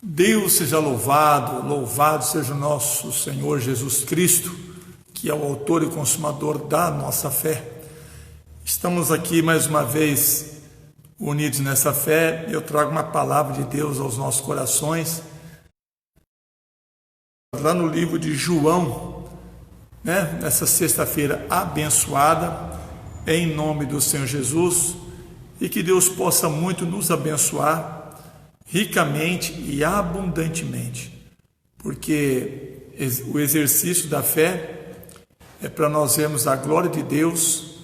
Deus seja louvado, louvado seja o nosso Senhor Jesus Cristo, que é o autor e consumador da nossa fé. Estamos aqui mais uma vez unidos nessa fé. Eu trago uma palavra de Deus aos nossos corações. Lá no livro de João, nessa sexta-feira abençoada, em nome do Senhor Jesus, e que Deus possa muito nos abençoar ricamente e abundantemente, porque o exercício da fé é para nós vermos a glória de Deus,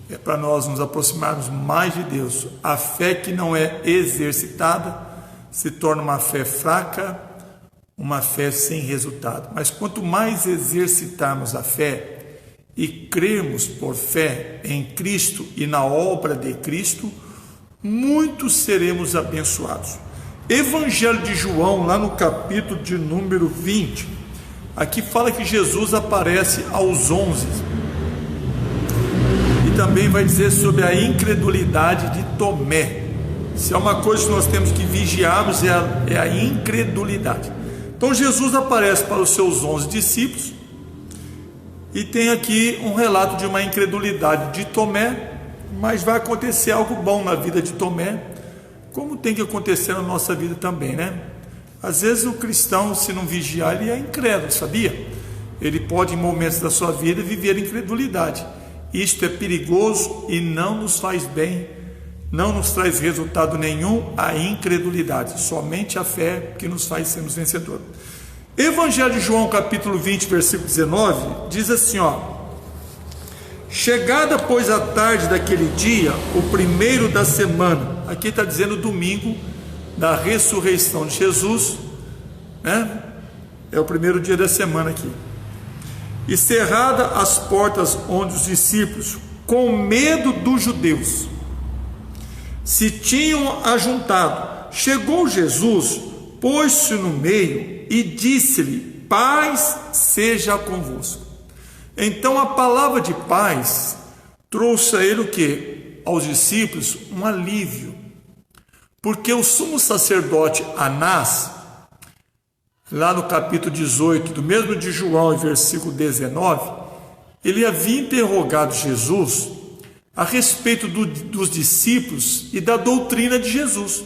é para nós nos aproximarmos mais de Deus. A fé que não é exercitada se torna uma fé fraca, uma fé sem resultado. Mas quanto mais exercitarmos a fé e crermos por fé em Cristo e na obra de Cristo, muitos seremos abençoados. Evangelho de João, lá no capítulo de número 20, aqui fala que Jesus aparece aos 11, e também vai dizer sobre a incredulidade de Tomé. Se é uma coisa que nós temos que vigiarmos, é a incredulidade. Então Jesus aparece para os seus 11 discípulos, e tem aqui um relato de uma incredulidade de Tomé, mas vai acontecer algo bom na vida de Tomé, como tem que acontecer na nossa vida também, Às vezes o cristão, se não vigiar, ele é incrédulo, sabia? Ele pode, em momentos da sua vida, viver incredulidade. Isto é perigoso e não nos faz bem, não nos traz resultado nenhum a incredulidade, somente a fé que nos faz sermos vencedores. Evangelho de João, capítulo 20, versículo 19, diz assim, chegada, pois, a tarde daquele dia, o primeiro da semana, aqui está dizendo domingo da ressurreição de Jesus, é o primeiro dia da semana aqui, e cerrada as portas onde os discípulos, com medo dos judeus, se tinham ajuntado, chegou Jesus, pôs-se no meio e disse-lhe: paz seja convosco. Então a palavra de paz trouxe a ele o quê? Aos discípulos um alívio, porque o sumo sacerdote Anás, lá no capítulo 18, do mesmo de João, em versículo 19, ele havia interrogado Jesus a respeito dos discípulos e da doutrina de Jesus.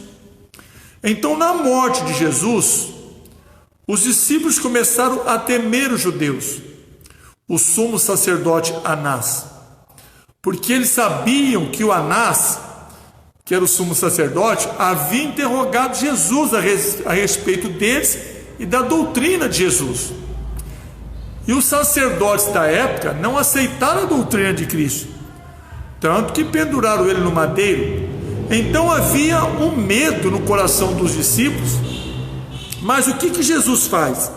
Então, na morte de Jesus, os discípulos começaram a temer os judeus, o sumo sacerdote Anás, porque eles sabiam que o Anás, que era o sumo sacerdote, havia interrogado Jesus a respeito deles e da doutrina de Jesus. E os sacerdotes da época não aceitaram a doutrina de Cristo, tanto que penduraram ele no madeiro. Então havia um medo no coração dos discípulos. Mas o que Jesus faz?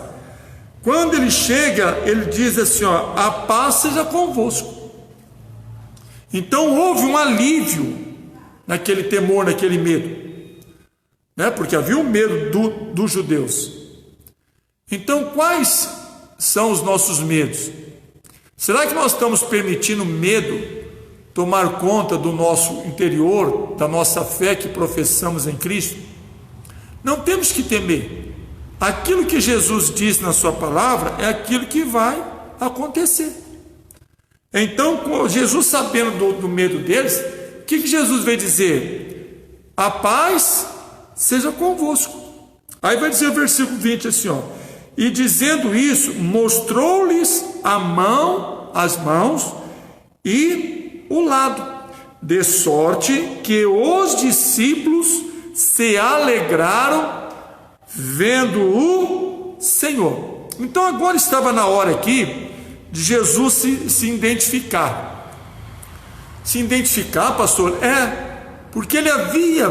Quando ele chega, ele diz assim, a paz seja convosco. Então houve um alívio naquele temor, naquele medo, porque havia um medo dos judeus. Então quais são os nossos medos? Será que nós estamos permitindo medo tomar conta do nosso interior, da nossa fé que professamos em Cristo? Não temos que temer. Aquilo que Jesus diz na sua palavra é aquilo que vai acontecer. Então, Jesus, sabendo do medo deles, o que Jesus veio dizer? A paz seja convosco. Aí vai dizer o versículo 20 assim, e dizendo isso, mostrou-lhes as mãos e o lado, de sorte que os discípulos se alegraram vendo o Senhor. Então agora estava na hora aqui de Jesus se identificar. Se identificar, pastor, porque ele havia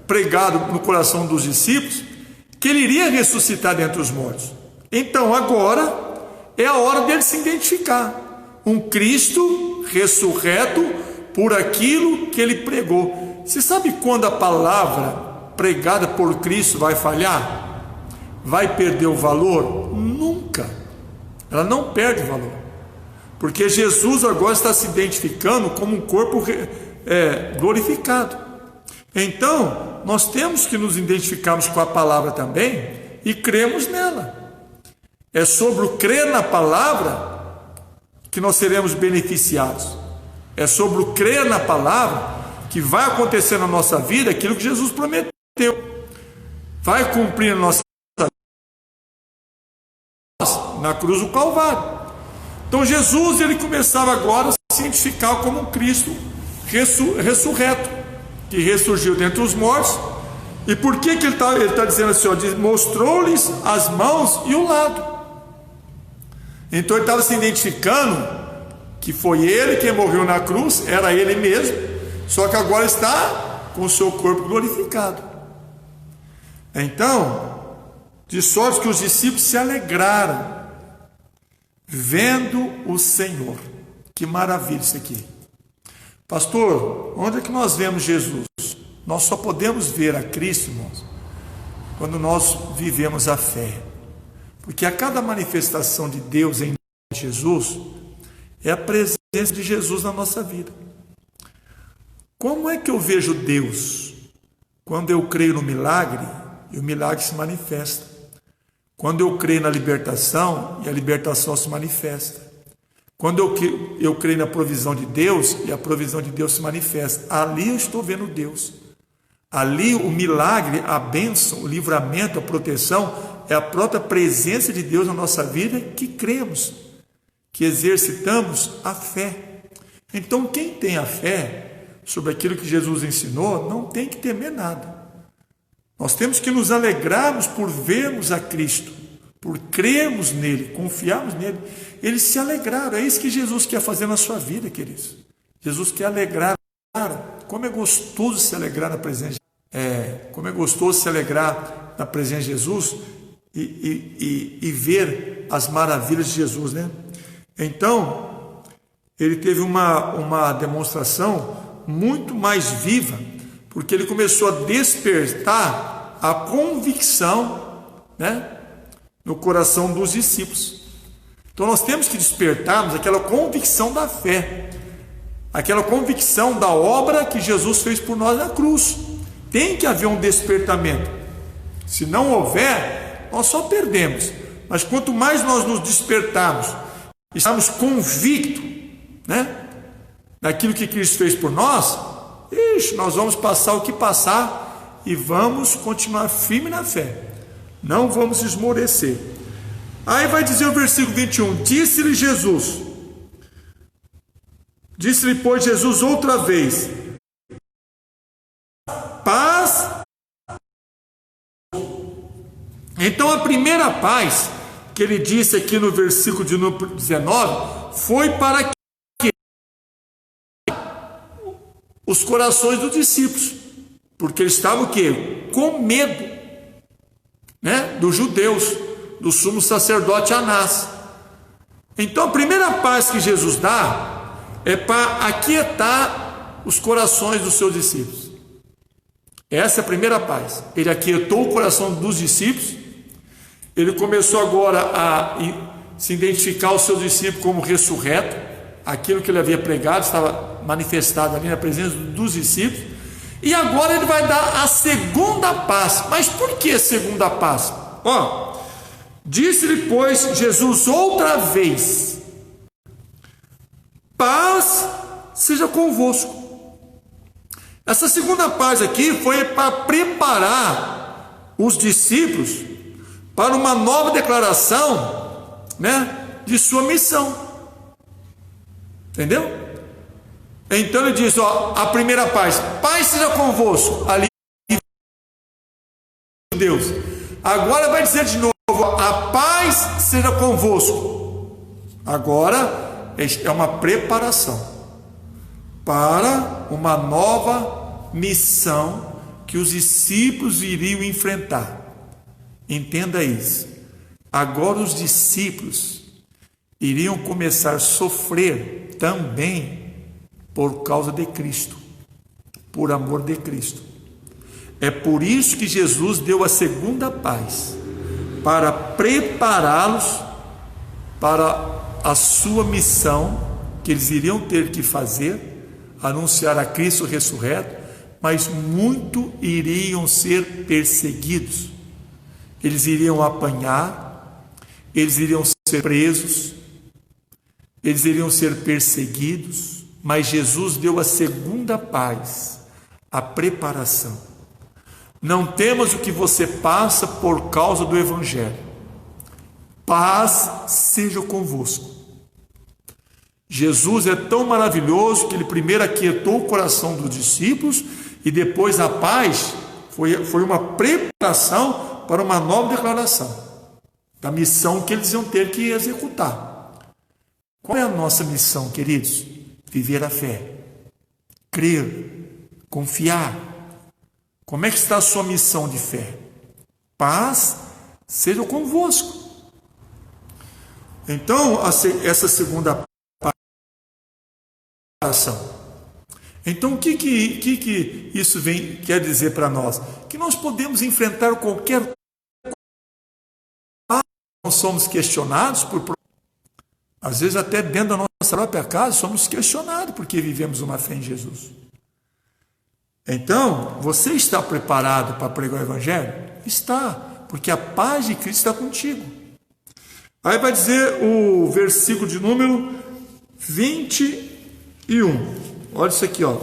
pregado no coração dos discípulos que ele iria ressuscitar dentre os mortos. Então agora é a hora dele se identificar. Um Cristo ressurreto por aquilo que ele pregou. Você sabe quando a palavra pregada por Cristo vai falhar? Vai perder o valor? Nunca. Ela não perde valor, porque Jesus agora está se identificando como um corpo glorificado. Então nós temos que nos identificarmos com a palavra também e cremos nela. É sobre o crer na palavra que nós seremos beneficiados. É sobre o crer na palavra que vai acontecer na nossa vida aquilo que Jesus prometeu. Vai cumprir na nossa vida na cruz do Calvário. Então Jesus, ele começava agora a se identificar como um Cristo ressurreto, que ressurgiu dentre os mortos. E por que ele está dizendo assim? Mostrou-lhes as mãos e o lado. Então ele estava se identificando que foi ele quem morreu na cruz, era ele mesmo, só que agora está com o seu corpo glorificado. Então, de sorte que os discípulos se alegraram vendo o Senhor. Que maravilha isso aqui. Pastor, onde é que nós vemos Jesus? Nós só podemos ver a Cristo, irmãos, quando nós vivemos a fé. Porque a cada manifestação de Deus em Jesus é a presença de Jesus na nossa vida. Como é que eu vejo Deus? Quando eu creio no milagre, e o milagre se manifesta. Quando eu creio na libertação, e a libertação se manifesta. Quando eu creio na provisão de Deus, e a provisão de Deus se manifesta. Ali eu estou vendo Deus. Ali o milagre, a bênção, o livramento, a proteção, é a própria presença de Deus na nossa vida que cremos, que exercitamos a fé. Então quem tem a fé sobre aquilo que Jesus ensinou, não tem que temer nada. Nós temos que nos alegrarmos por vermos a Cristo, por crermos nele, confiarmos nele. Eles se alegraram. É isso que Jesus quer fazer na sua vida, queridos. Jesus quer alegrar. Como é gostoso se alegrar na presença. Como é gostoso se alegrar na presença de Jesus e ver as maravilhas de Jesus, né? Então, ele teve uma demonstração muito mais viva, porque ele começou a despertar a convicção, né, no coração dos discípulos. Então nós temos que despertarmos aquela convicção da fé, aquela convicção da obra que Jesus fez por nós na cruz. Tem que haver um despertamento. Se não houver, nós só perdemos. Mas quanto mais nós nos despertarmos, estamos convictos, né, daquilo que Cristo fez por nós, nós vamos passar o que passar e vamos continuar firme na fé. Não vamos esmorecer. Aí vai dizer o versículo 21, disse-lhe, pois, Jesus outra vez, paz. Então a primeira paz que ele disse aqui no versículo de número 19 foi para que os corações dos discípulos, porque eles estavam o quê? Com medo, né, dos judeus, do sumo sacerdote Anás. Então a primeira paz que Jesus dá é para aquietar os corações dos seus discípulos. Essa é a primeira paz. Ele aquietou o coração dos discípulos. Ele começou agora a se identificar os seus discípulos como ressurreto. Aquilo que ele havia pregado estava manifestado ali na presença dos discípulos. E agora ele vai dar a segunda paz. Mas por que a segunda paz? Disse-lhe, pois, Jesus outra vez, paz seja convosco. Essa segunda paz aqui foi para preparar os discípulos para uma nova declaração, né, de sua missão. Entendeu? Então ele diz, a primeira paz seja convosco, ali Deus. Agora vai dizer de novo, a paz seja convosco. Agora é uma preparação para uma nova missão que os discípulos iriam enfrentar. Entenda isso. Agora os discípulos iriam começar a sofrer também por causa de Cristo, por amor de Cristo. É por isso que Jesus deu a segunda paz, para prepará-los para a sua missão que eles iriam ter que fazer, anunciar a Cristo ressurreto, mas muito iriam ser perseguidos. Eles iriam apanhar, eles iriam ser presos, eles iriam ser perseguidos, mas Jesus deu a segunda paz, a preparação. Não temas o que você passa por causa do Evangelho. Paz seja convosco. Jesus é tão maravilhoso que ele primeiro aquietou o coração dos discípulos e depois a paz foi uma preparação para uma nova declaração da missão que eles iam ter que executar. Qual é a nossa missão, queridos? Viver a fé, crer, confiar. Como é que está a sua missão de fé? Paz seja convosco. Então, essa segunda ação. Então, o que isso quer dizer para nós? Que nós podemos enfrentar qualquer coisa. Não somos questionados às vezes até dentro da nossa própria casa somos questionados porque vivemos uma fé em Jesus. Então, você está preparado para pregar o Evangelho? Está, porque a paz de Cristo está contigo. Aí vai dizer o versículo de número 21. Olha isso aqui, ó.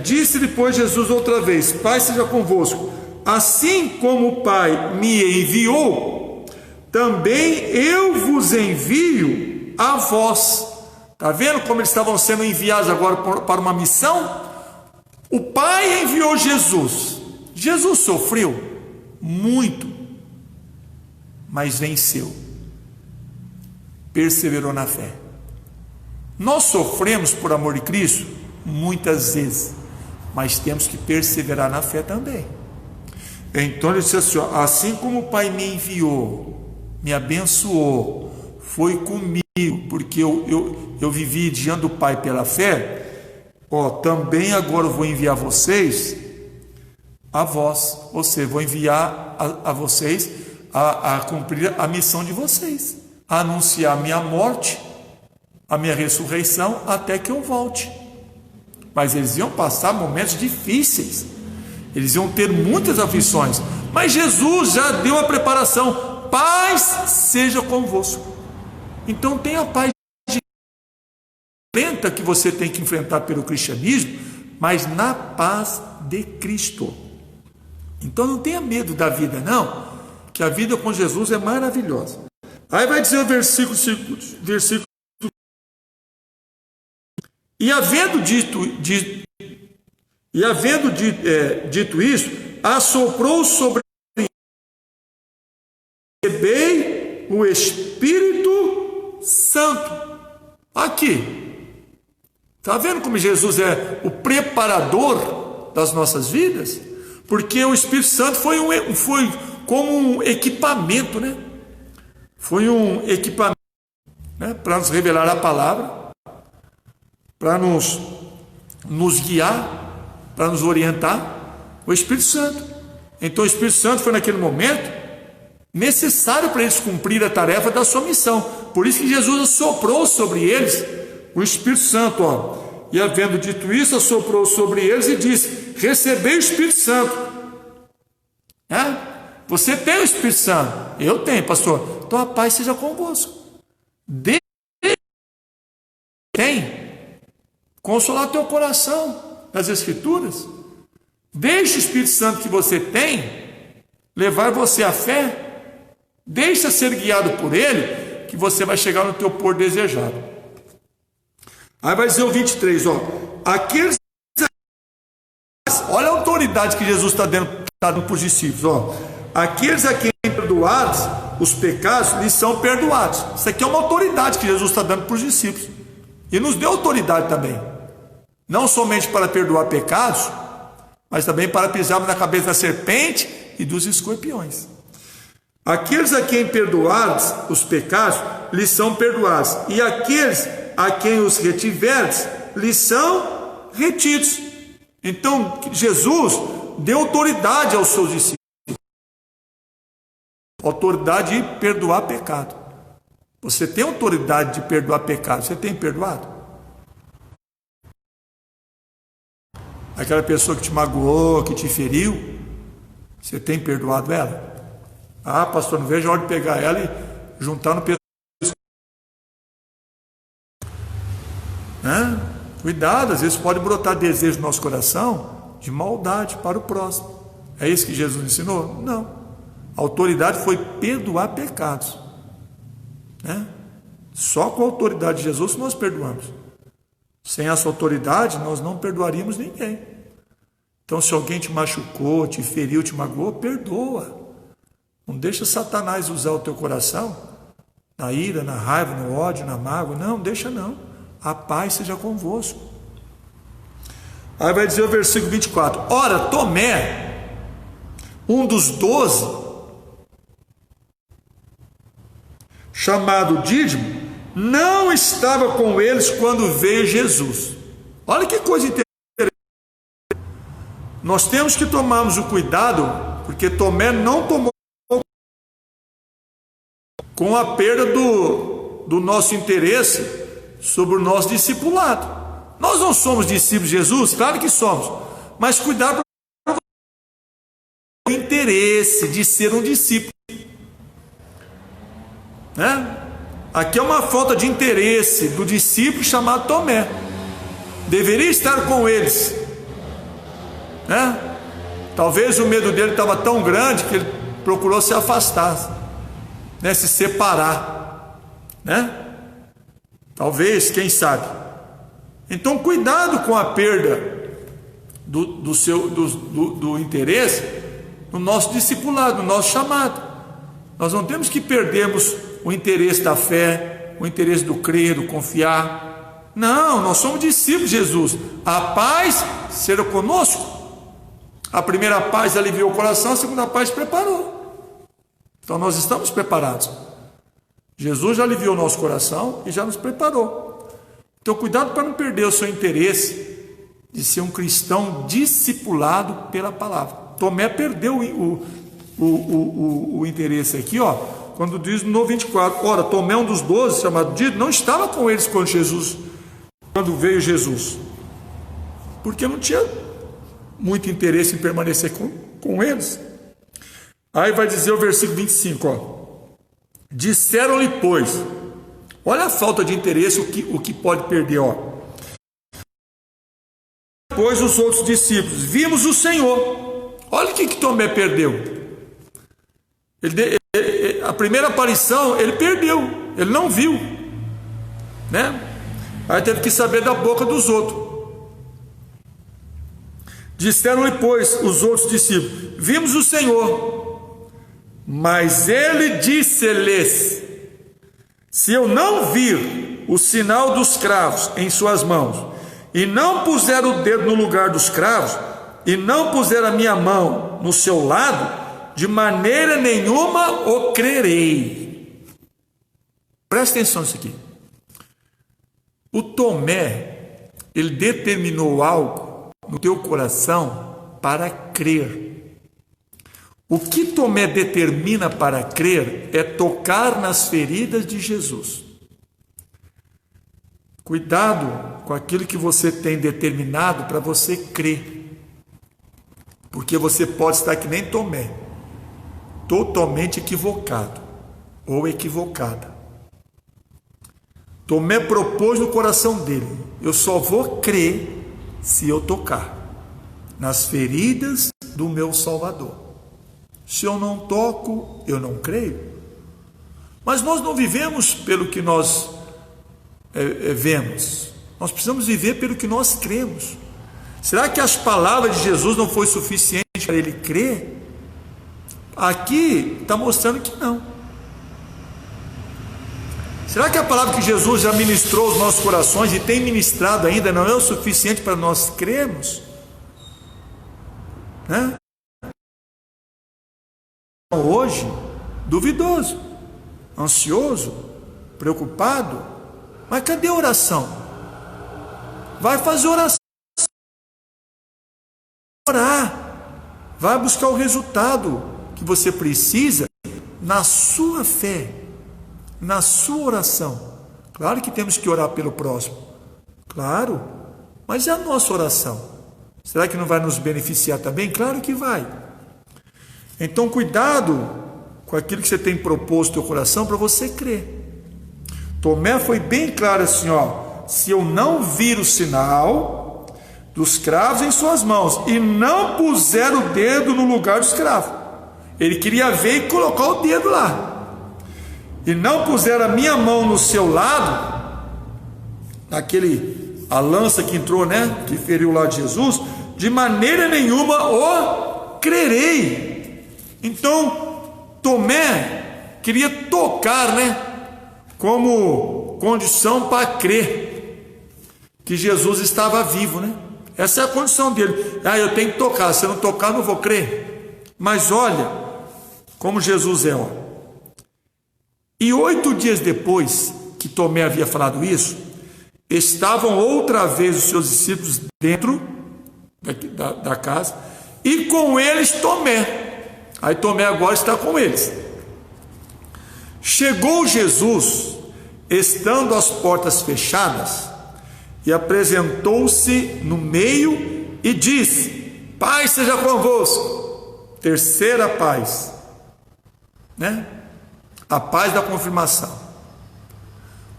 Disse depois Jesus outra vez: Pai seja convosco. Assim como o Pai me enviou, também eu vos envio a vós. Está vendo como eles estavam sendo enviados agora para uma missão? O Pai enviou Jesus. Jesus sofreu muito, mas venceu. Perseverou na fé. Nós sofremos por amor de Cristo muitas vezes, mas temos que perseverar na fé também. Então ele disse assim: assim como o Pai me enviou, me abençoou, foi comigo, porque eu vivi diante do Pai pela fé, também agora eu vou enviar vocês a vós, ou seja, vou enviar a vocês a cumprir a missão de vocês, a anunciar a minha morte, a minha ressurreição, até que eu volte. Mas eles iam passar momentos difíceis, eles iam ter muitas aflições, mas Jesus já deu a preparação. Paz seja convosco. Então tenha paz que você tem que enfrentar pelo cristianismo, mas na paz de Cristo. Então não tenha medo da vida, não, que a vida com Jesus é maravilhosa. Aí vai dizer o versículo e havendo dito isso, assoprou sobre recebei o Espírito Santo. Aqui, está vendo como Jesus é o preparador das nossas vidas? Porque o Espírito Santo foi como um equipamento, né? Foi um equipamento, né, para nos revelar a palavra, para nos guiar, para nos orientar. O Espírito Santo. Então o Espírito Santo foi naquele momento necessário para eles cumprir a tarefa da sua missão. Por isso que Jesus assoprou sobre eles o Espírito Santo, E havendo dito isso, assoprou sobre eles e disse: recebei o Espírito Santo. Você tem o Espírito Santo? Eu tenho, pastor. Então a paz seja convosco. Tem. Consolar teu coração nas Escrituras. Deixe o Espírito Santo que você tem levar você à fé. Deixa ser guiado por ele, que você vai chegar no teu porto desejado. Aí vai dizer o 23, aqueles, olha a autoridade que Jesus está dando para os discípulos, aqueles a quem perdoados os pecados, lhes são perdoados. Isso aqui é uma autoridade que Jesus está dando para os discípulos, e nos deu autoridade também, não somente para perdoar pecados, mas também para pisarmos na cabeça da serpente e dos escorpiões. Aqueles a quem perdoados os pecados, lhes são perdoados, e aqueles a quem os retiverdes, lhes são retidos. Então Jesus deu autoridade aos seus discípulos, autoridade de perdoar pecado. Você tem autoridade de perdoar pecado? Você tem perdoado? aquela pessoa que te magoou, que te feriu, você tem perdoado ela? Ah, pastor, não vejo a hora de pegar ela e juntar no pescoço. Cuidado, às vezes pode brotar desejo no nosso coração de maldade para o próximo. É isso que Jesus ensinou? Não. A autoridade foi perdoar pecados. Só com a autoridade de Jesus nós perdoamos. Sem essa autoridade nós não perdoaríamos ninguém. Então, se alguém te machucou, te feriu, te magoou, perdoa. Não deixa Satanás usar o teu coração na ira, na raiva, no ódio, na mágoa. Não, deixa não. A paz seja convosco. Aí vai dizer o versículo 24. Ora, Tomé, um dos 12, chamado Dídimo, não estava com eles quando veio Jesus. Olha que coisa interessante. Nós temos que tomarmos o cuidado, porque Tomé não tomou com a perda do nosso interesse sobre o nosso discipulado. Nós não somos discípulos de Jesus? Claro que somos, mas cuidado para o interesse de ser um discípulo. Aqui é uma falta de interesse do discípulo chamado Tomé. Deveria estar com eles, Talvez o medo dele estava tão grande que ele procurou se afastar, se separar, Talvez, quem sabe. Então, cuidado com a perda do interesse no nosso discipulado, no nosso chamado. Nós não temos que perdermos o interesse da fé, o interesse do crer, do confiar. Não, nós somos discípulos de Jesus. A paz será conosco. A primeira paz aliviou o coração, a segunda paz preparou. Então nós estamos preparados. Jesus já aliviou o nosso coração e já nos preparou. Então cuidado para não perder o seu interesse de ser um cristão discipulado pela palavra. Tomé perdeu o interesse aqui, quando diz no 24, ora, Tomé, um dos 12, chamado Dídimo, não estava com eles quando veio Jesus, porque não tinha muito interesse em permanecer com eles. Aí vai dizer o versículo 25, disseram-lhe, pois, olha a falta de interesse, o que pode perder, Pois os outros discípulos, vimos o Senhor. Olha o que Tomé perdeu. A primeira aparição ele perdeu, ele não viu, Aí teve que saber da boca dos outros. Disseram-lhe, pois, os outros discípulos, vimos o Senhor. Mas ele disse-lhes, se eu não vir o sinal dos cravos em suas mãos, e não puser o dedo no lugar dos cravos, e não puser a minha mão no seu lado, de maneira nenhuma o crerei. Presta atenção nisso aqui. O Tomé, ele determinou algo no teu coração para crer. O que Tomé determina para crer é tocar nas feridas de Jesus. Cuidado com aquilo que você tem determinado para você crer, porque você pode estar que nem Tomé, totalmente equivocado ou equivocada. Tomé propôs no coração dele, eu só vou crer se eu tocar nas feridas do meu Salvador. Se eu não toco, eu não creio. Mas nós não vivemos pelo que nós vemos. Nós precisamos viver pelo que nós cremos. Será que as palavras de Jesus não foi suficiente para ele crer? Aqui está mostrando que não. Será que a palavra que Jesus já ministrou aos nossos corações e tem ministrado ainda não é o suficiente para nós crermos? Hoje, duvidoso, ansioso, preocupado, mas cadê a oração? Vai fazer oração, orar, vai buscar o resultado que você precisa na sua fé, na sua oração. Claro que temos que orar pelo próximo, claro, mas é a nossa oração. será que não vai nos beneficiar também? Claro que vai. Então, cuidado com aquilo que você tem proposto no teu coração para você crer. Tomé foi bem claro assim, ó: se eu não vir o sinal dos cravos em suas mãos e não puser o dedo no lugar dos cravos, ele queria ver e colocar o dedo lá, e não puser a minha mão no seu lado, a lança que entrou, né, que feriu lá de Jesus, de maneira nenhuma o crerei. Então, Tomé queria tocar, né, como condição para crer que Jesus estava vivo, né? Essa é a condição dele. Eu tenho que tocar, se eu não tocar, eu não vou crer. Mas olha como Jesus é, ó. E 8 dias depois que Tomé havia falado isso, estavam outra vez os seus discípulos dentro da casa, e com eles Tomé. Aí Tomé agora está com eles. Chegou Jesus, estando as portas fechadas, e apresentou-se no meio e disse: paz seja convosco. Terceira paz, né? A paz da confirmação.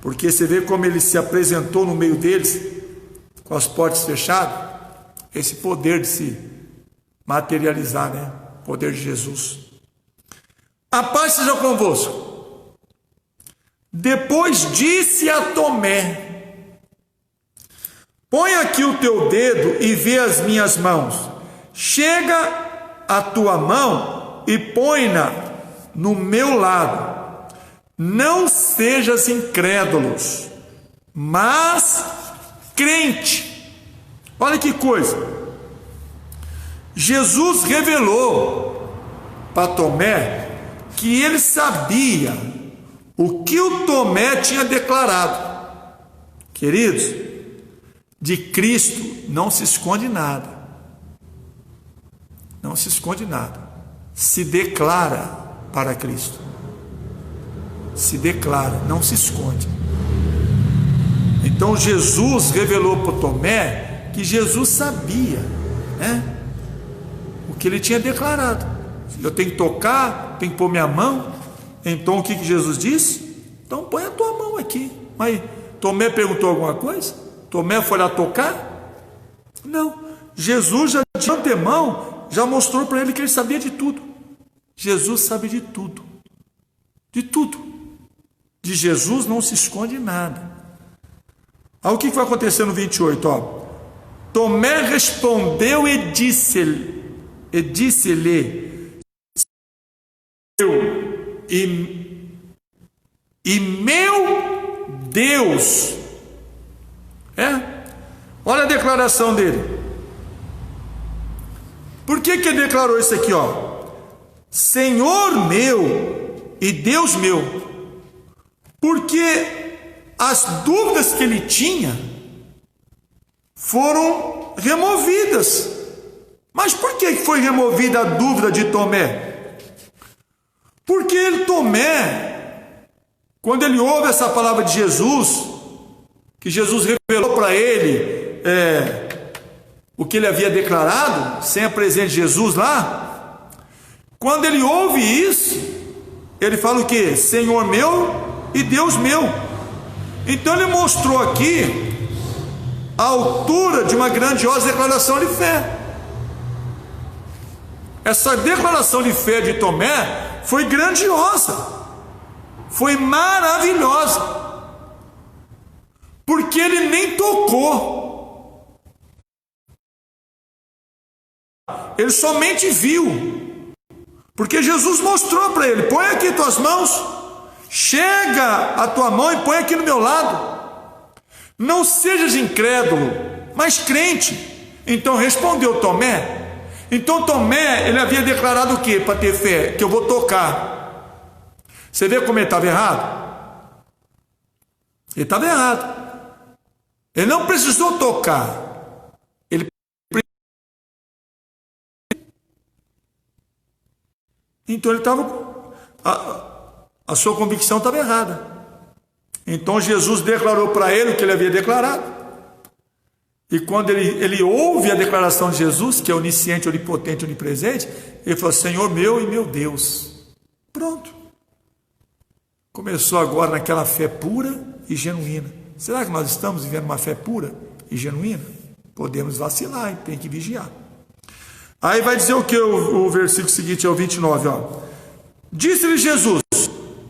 Porque você vê como ele se apresentou no meio deles, com as portas fechadas. Esse poder de se materializar, né? O poder de Jesus. A paz seja convosco. Depois disse a Tomé: põe aqui o teu dedo e vê as minhas mãos. Chega a tua mão e põe-na no meu lado. Não sejas incrédulos, mas crente. Olha que coisa. Jesus revelou para Tomé que ele sabia o que o Tomé tinha declarado. Queridos, de Cristo não se esconde nada. Não se esconde nada. Se declara para Cristo. Se declara, não se esconde. Então Jesus revelou para Tomé que Jesus sabia, né, o que ele tinha declarado. Eu tenho que tocar, tenho que pôr minha mão. Então o que Jesus disse? Então põe a tua mão aqui. Mas Tomé perguntou alguma coisa? Tomé foi lá tocar? Não. Jesus já de antemão já mostrou para ele que ele sabia de tudo. Jesus sabe de tudo. De tudo. De Jesus não se esconde nada. Aí o que vai acontecer no 28? Ó. Tomé respondeu e disse-lhe: e meu Deus. Olha a declaração dele. Por que ele declarou isso aqui, ó? Senhor meu e Deus meu. Porque as dúvidas que ele tinha foram removidas. Mas por que foi removida a dúvida de Tomé? Porque Tomé, quando ele ouve essa palavra de Jesus, que Jesus revelou para ele o que ele havia declarado, sem a presença de Jesus lá, quando ele ouve isso, ele fala o quê? Senhor meu e Deus meu. Então ele mostrou aqui a altura de uma grandiosa declaração de fé. Essa declaração de fé de Tomé foi grandiosa, foi maravilhosa, porque ele nem tocou, ele somente viu, porque Jesus mostrou para ele: põe aqui tuas mãos. Chega a tua mão e põe aqui no meu lado. Não sejas incrédulo, mas crente. Então respondeu Tomé. Então Tomé, ele havia declarado o que para ter fé? Que eu vou tocar. Você vê como ele estava errado? Ele estava errado. Ele não precisou tocar. Então ele estava... A sua convicção estava errada. Então Jesus declarou para ele o que ele havia declarado. E quando ele ouve a declaração de Jesus, que é onisciente, onipotente, onipresente, ele falou: Senhor meu e meu Deus. Pronto. Começou agora naquela fé pura e genuína. Será que nós estamos vivendo uma fé pura e genuína? Podemos vacilar, tem que vigiar. Aí vai dizer o que? O versículo seguinte é o 29, ó. Disse-lhe Jesus: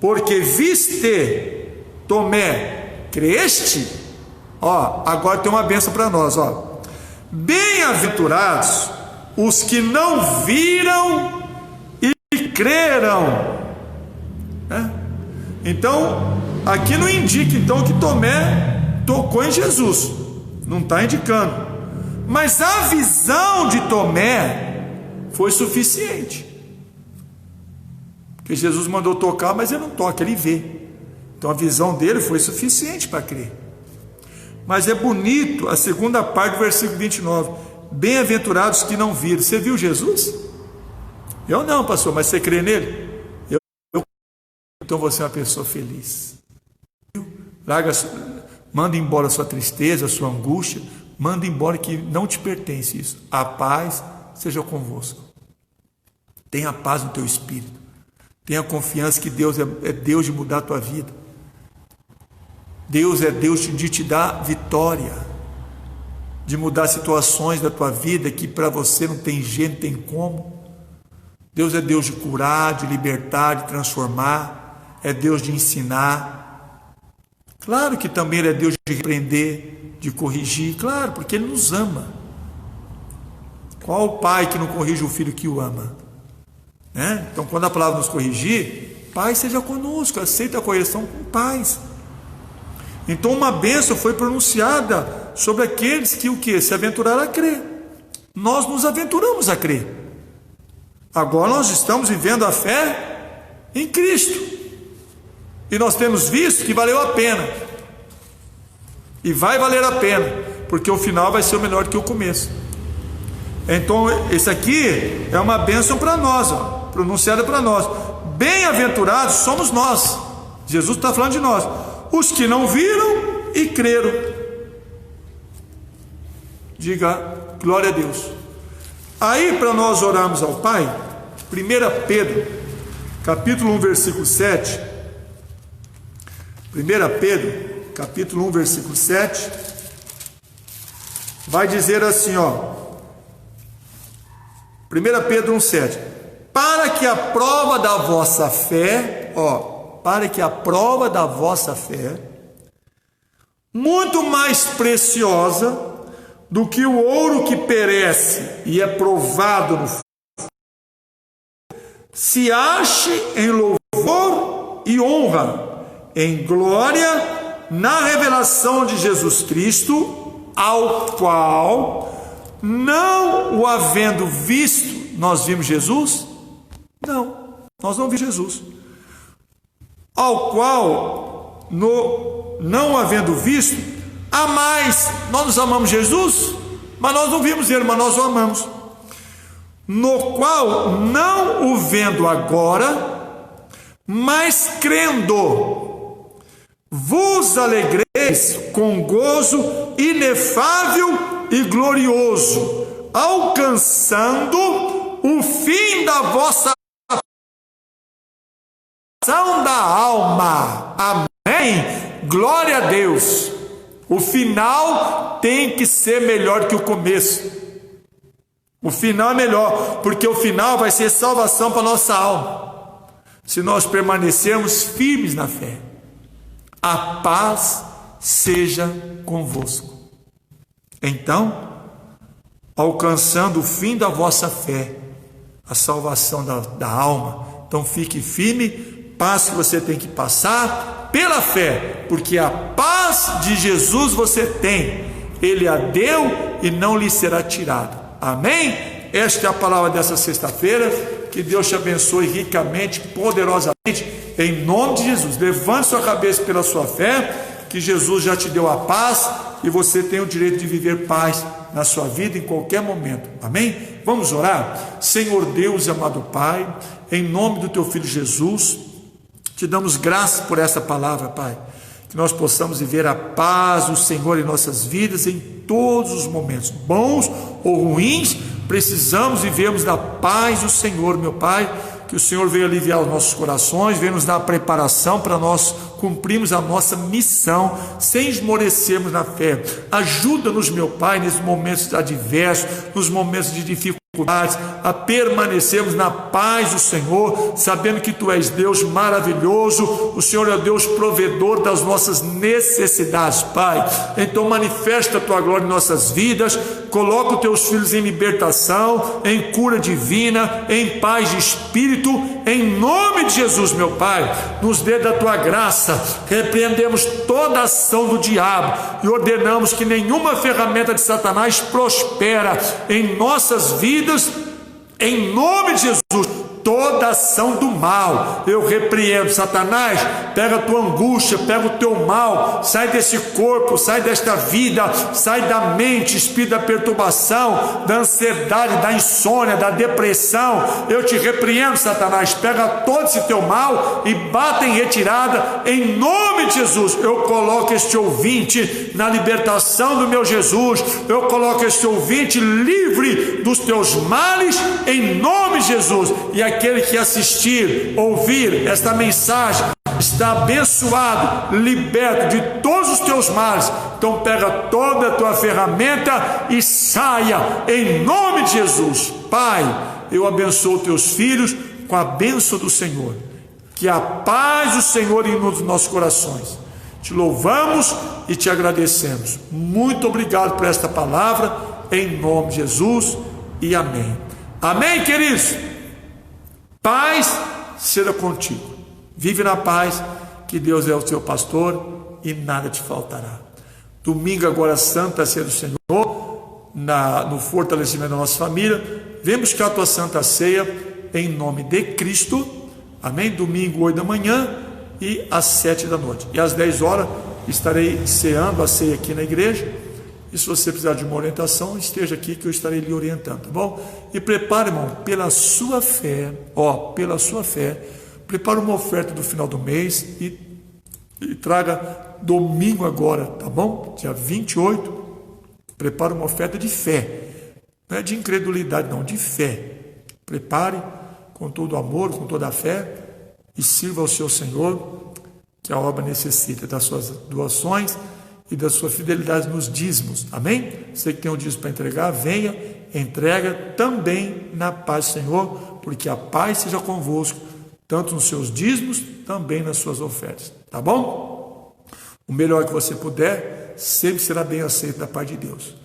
porque viste, Tomé, creste? Ó, agora tem uma bênção para nós, ó. Bem-aventurados os que não viram e creram. Então, aqui não indica então que Tomé tocou em Jesus, não está indicando, mas a visão de Tomé foi suficiente, porque Jesus mandou tocar, mas ele não toca, ele vê. Então a visão dele foi suficiente para crer. Mas é bonito a segunda parte do versículo 29. Bem-aventurados que não viram. Você viu Jesus? Eu não, pastor, mas você crê nele? Eu. Então você é uma pessoa feliz. Manda embora a sua tristeza, a sua angústia. Manda embora, que não te pertence isso. A paz seja convosco. Tenha paz no teu espírito. Tenha confiança que Deus é Deus de mudar a tua vida. Deus é Deus de te dar vitória, de mudar situações da tua vida que para você não tem jeito, não tem como. Deus é Deus de curar, de libertar, de transformar, é Deus de ensinar. Claro que também Ele é Deus de repreender, de corrigir, claro, porque Ele nos ama. Qual o pai que não corrige o filho que o ama? Então, quando a palavra nos corrigir, Pai seja conosco, aceita a correção com paz. Então uma bênção foi pronunciada sobre aqueles que o que? Se aventuraram a crer. Nós nos aventuramos a crer. Agora nós estamos vivendo a fé em Cristo. E nós temos visto que valeu a pena. E vai valer a pena, porque o final vai ser o melhor que o começo. Então esse aqui é uma bênção para nós, ó, pronunciada para nós. Bem-aventurados somos nós. Jesus está falando de nós. Os que não viram e creram. Diga glória a Deus. Aí, para nós orarmos ao Pai, 1 Pedro, capítulo 1, versículo 7. 1 Pedro, capítulo 1, versículo 7. Vai dizer assim, ó. 1 Pedro 1, 7. Para que a prova da vossa fé, para que a prova da vossa fé, muito mais preciosa do que o ouro que perece e é provado no fogo, se ache em louvor e honra, em glória, na revelação de Jesus Cristo, ao qual, não o havendo visto, nós vimos Jesus? Não, nós não vimos Jesus. Ao qual, não havendo visto, a mais, nós nos amamos Jesus, mas nós não vimos Ele, mas nós o amamos. No qual, não o vendo agora, mas crendo, vos alegreis com gozo inefável e glorioso, alcançando o fim da vossa da alma. Amém? Glória a Deus. O final tem que ser melhor que o começo. O final é melhor, porque o final vai ser salvação para a nossa alma, se nós permanecermos firmes na fé. A paz seja convosco. Então, alcançando o fim da vossa fé, a salvação da alma. Então fique firme. Paz que você tem que passar pela fé, porque a paz de Jesus você tem, Ele a deu e não lhe será tirada. Amém? Esta é a palavra dessa sexta-feira. Que Deus te abençoe ricamente, poderosamente, em nome de Jesus. Levante sua cabeça pela sua fé, que Jesus já te deu a paz e você tem o direito de viver paz na sua vida em qualquer momento. Amém? Vamos orar? Senhor Deus e amado Pai, em nome do teu Filho Jesus, te damos graça por essa palavra, Pai, que nós possamos viver a paz do Senhor em nossas vidas, em todos os momentos, bons ou ruins, precisamos vivermos da paz do Senhor, meu Pai. Que o Senhor venha aliviar os nossos corações, venha nos dar a preparação para nós cumprirmos a nossa missão, sem esmorecermos na fé. Ajuda-nos, meu Pai, nesses momentos adversos, nos momentos de dificuldades, a permanecermos na paz do Senhor, sabendo que Tu és Deus maravilhoso, o Senhor é Deus provedor das nossas necessidades, Pai. Então manifesta a Tua glória em nossas vidas, coloca os Teus filhos em libertação, em cura divina, em paz de espírito, em nome de Jesus, meu Pai. Nos dê da Tua graça, repreendemos toda ação do diabo e ordenamos que nenhuma ferramenta de Satanás prospera em nossas vidas, em nome de Jesus. Toda ação do mal eu repreendo. Satanás, pega a tua angústia, pega o teu mal, sai desse corpo, sai desta vida, sai da mente, espírito da perturbação, da ansiedade, da insônia, da depressão. Eu te repreendo, Satanás, pega todo esse teu mal e bata em retirada em nome de Jesus. Eu coloco este ouvinte na libertação do meu Jesus, eu coloco este ouvinte livre dos teus males em nome de Jesus. E aquele que assistir, ouvir esta mensagem, está abençoado, liberto de todos os teus males. Então pega toda a tua ferramenta e saia em nome de Jesus. Pai, eu abençoo teus filhos com a bênção do Senhor, que a paz do Senhor inunde os nossos corações. Te louvamos e te agradecemos. Muito obrigado por esta palavra, em nome de Jesus, e amém. Amém, queridos? Paz seja contigo. Vive na paz, que Deus é o teu pastor e nada te faltará. Domingo agora, Santa Ceia do Senhor, no fortalecimento da nossa família. Vem buscar a tua Santa Ceia em nome de Cristo. Amém? Domingo, 8 da manhã e às 7 da noite. E às 10 horas estarei ceando a ceia aqui na igreja. E se você precisar de uma orientação, esteja aqui que eu estarei lhe orientando, tá bom? E prepare, irmão, pela sua fé, pela sua fé, prepare uma oferta do final do mês e traga domingo agora, tá bom? Dia 28, prepare uma oferta de fé, não é de incredulidade não, de fé. Prepare com todo o amor, com toda a fé e sirva ao seu Senhor, que a obra necessita das suas doações e da sua fidelidade nos dízimos, amém? Você que tem um dízimo para entregar, venha, entrega também na paz do Senhor, porque a paz seja convosco, tanto nos seus dízimos, também nas suas ofertas, tá bom? O melhor que você puder, sempre será bem aceito da parte de Deus.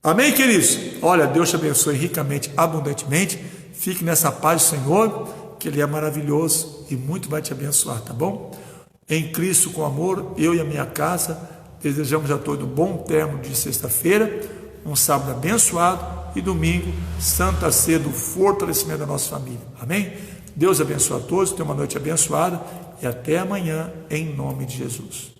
Amém, queridos? Olha, Deus te abençoe ricamente, abundantemente, fique nessa paz do Senhor, que Ele é maravilhoso e muito vai te abençoar, tá bom? Em Cristo, com amor, eu e a minha casa, desejamos a todos um bom término de sexta-feira, um sábado abençoado e domingo, Santa Ceia do fortalecimento da nossa família. Amém? Deus abençoe a todos, tenha uma noite abençoada e até amanhã, em nome de Jesus.